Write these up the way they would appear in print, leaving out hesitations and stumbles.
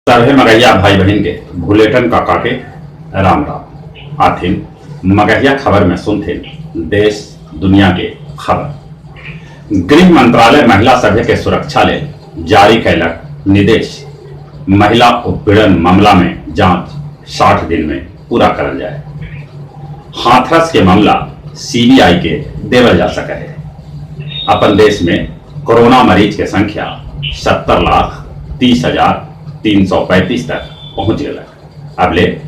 सभे मगहिया भाई बहन के भूलेटन काका के राम राम आथिन मगहिया खबर में सुनथिन देश दुनिया के खबर। गृह मंत्रालय महिला सभ्य के सुरक्षा ले जारी कैलक निर्देश। महिला उत्पीड़न मामला में जांच 60 दिन में पूरा करल जाए। हाथरस के मामला सीबीआई के देवल जा सके है। अपन देश में कोरोना मरीज के संख्या 70,30,335 तक पहुंच गया। अबले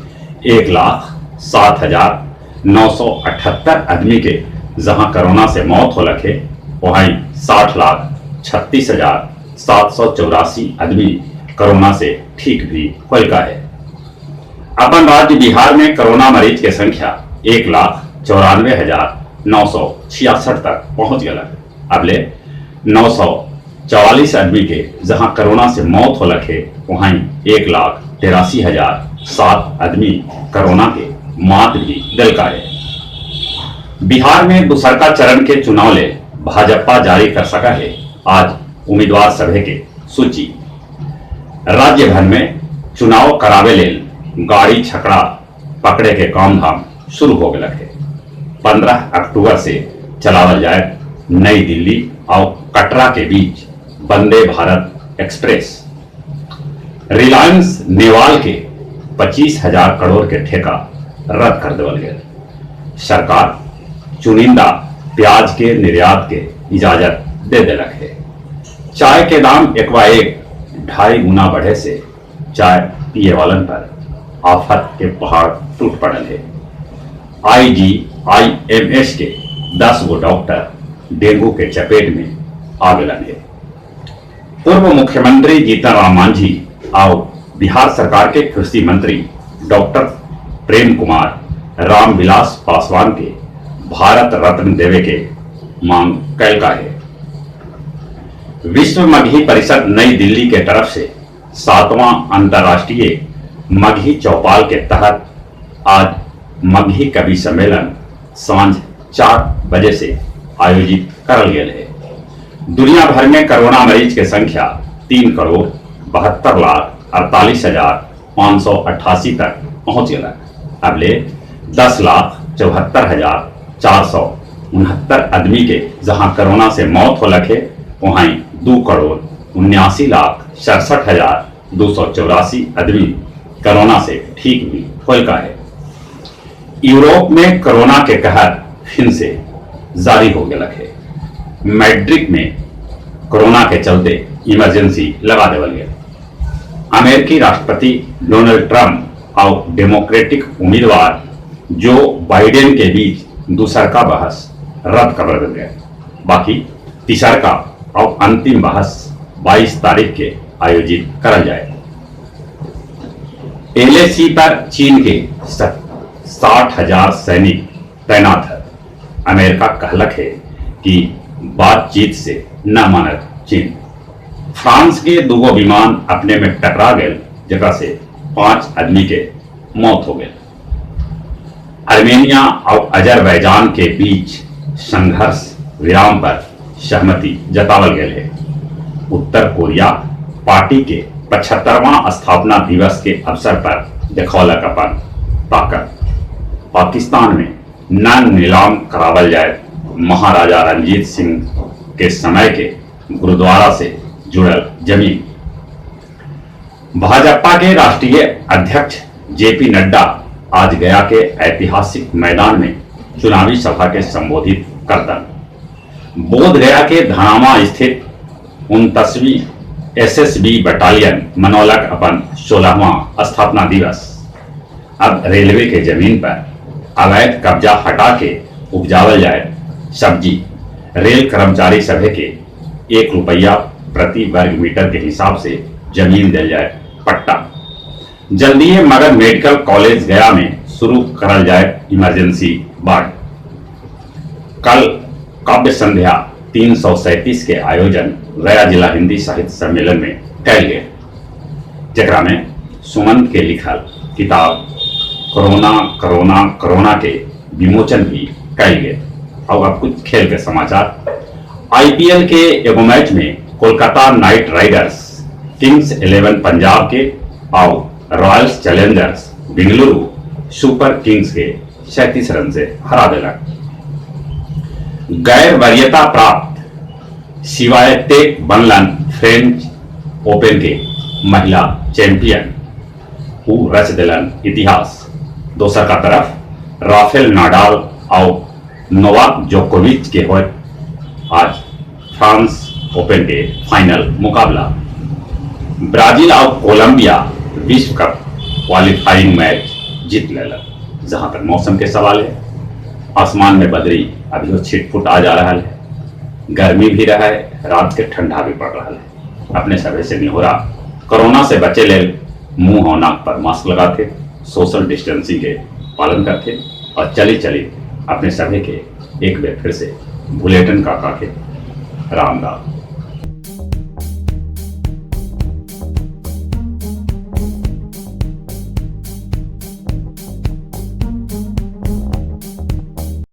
1,07,978 आदमी के जहां कोरोना से मौत हो लखे, वहीं 60,36,784 आदमी कोरोना से ठीक भी होलका है। अपन राज्य बिहार में कोरोना मरीज के संख्या 1,94,966 तक पहुंच गया। अबले 944 आदमी के जहां कोरोना से मौत हो लखे, वहीं 1,83,007 आदमी कोरोना के मात भी दलका है। बिहार में दूसरका चरण के चुनाव ले भाजपा जारी कर सका है आज उम्मीदवार सभे के सूची। राज्य भर में चुनाव करावे ले गाड़ी छकड़ा पकड़े के काम धाम शुरू हो गए है। 15 अक्टूबर से चलावल जाए नई दिल्ली और कटरा के बीच वंदे भारत एक्सप्रेस। रिलायंस नेवाल के 25,000 करोड़ के ठेका रद्द कर देवल गया। सरकार चुनिंदा प्याज के निर्यात के इजाजत दे दिलक है। चाय के दाम एक 2.5 गुना बढ़े से चाय पिए वालन पर आफत के पहाड़ टूट पड़ल है। IGIMS के 10 गो डॉक्टर डेंगू के चपेट में आ गलन है। पूर्व मुख्यमंत्री जीतन राम मांझी और बिहार सरकार के कृषि मंत्री डॉक्टर प्रेम कुमार रामविलास पासवान के भारत रत्न देवे के मांग कैलका है। विश्व मगही परिषद नई दिल्ली के तरफ से 7वां अंतर्राष्ट्रीय मगही चौपाल के तहत आज मगही कवि सम्मेलन सांझ 4 बजे से आयोजित करल गया है। दुनिया भर में कोरोना मरीज के संख्या 3,72,48,588 तक पहुंच गया। अबले 10,74,469 आदमी के जहां कोरोना से मौत हो लखे, वहीं 2,79,67,284 आदमी कोरोना से ठीक भी होलका है। यूरोप में कोरोना के कहर फिर से जारी हो गया है। मैड्रिड में कोरोना के चलते इमरजेंसी लगा देवल गया। अमेरिकी राष्ट्रपति डोनाल्ड ट्रंप और डेमोक्रेटिक उम्मीदवार जो बाइडेन के बीच दूसरका बहस रद्द कर दिया गया। बाकी तीसरका और अंतिम बहस 22 तारीख के आयोजित करल जाए। LAC पर चीन के 60,000 सैनिक तैनात है। अमेरिका कहलक है कि बातचीत से न मानत चीन। फ्रांस के 2 विमान अपने में टकरा गए, जगह से 5 आदमी के मौत हो गए। आर्मेनिया और अजरबैजान के बीच संघर्ष विराम पर सहमति जतावल गए है। उत्तर कोरिया पार्टी के 75वां स्थापना दिवस के अवसर पर देखौलक अपन ताकत। पाकिस्तान में न नीलाम करावल जाए महाराजा रणजीत सिंह के समय के गुरुद्वारा से जुड़ल जमीन। भाजपा के राष्ट्रीय अध्यक्ष JP नड्डा आज गया के ऐतिहासिक मैदान में चुनावी सभा के संबोधित करतन। बोध गया के धनामा स्थित 29वीं SSB बटालियन मनौलक अपन 16वां स्थापना दिवस। अब रेलवे के जमीन पर अवैध कब्जा हटा के उपजावल जाए सब्जी। रेल कर्मचारी सभे के 1 रुपया प्रति वर्ग मीटर के हिसाब से जमीन दिल जाए पट्टा। जल्दी मगध मेडिकल कॉलेज गया में शुरू करल जाए इमरजेंसी वार्ड। कल काव्य संध्या 337 के आयोजन गया जिला हिंदी साहित्य सम्मेलन में कैल गए, जकरा में सुमंत के लिखल किताब कोरोना कोरोना कोरोना के विमोचन भी कैल गए। और अब कुछ खेल के समाचार। IPL के एगो मैच में Kolkata night Riders Kings 11 Punjab के और Royals Challengers Bengaluru super Kings के 37 रन से हरा दिलक। गैर वरीयता प्राप्त शिवाय टेक बनलन फ्रेंच ओपन के महिला चैंपियन, वो रच दिलन इतिहास। दोसर का तरफ राफेल नाडाल और नोवाक जोकोविच के हो आज फ्रांस ओपन के फाइनल मुकाबला। ब्राजील और कोलंबिया विश्व कप क्वालिफाइंग मैच जीत लेलक। जहां तक मौसम के सवाल है, आसमान में बदरी अभी छिटपुट आ जा रहा है, गर्मी भी रहा है, रात के ठंडा भी पड़ रहा है। अपने सभी से निहोरा कोरोना से बचे ले मुंह और नाक पर मास्क लगाते, सोशल डिस्टेंसिंग के पालन करते और चली चली अपने सभी के एक बार फिर से बुलेटिन काका के राम राम।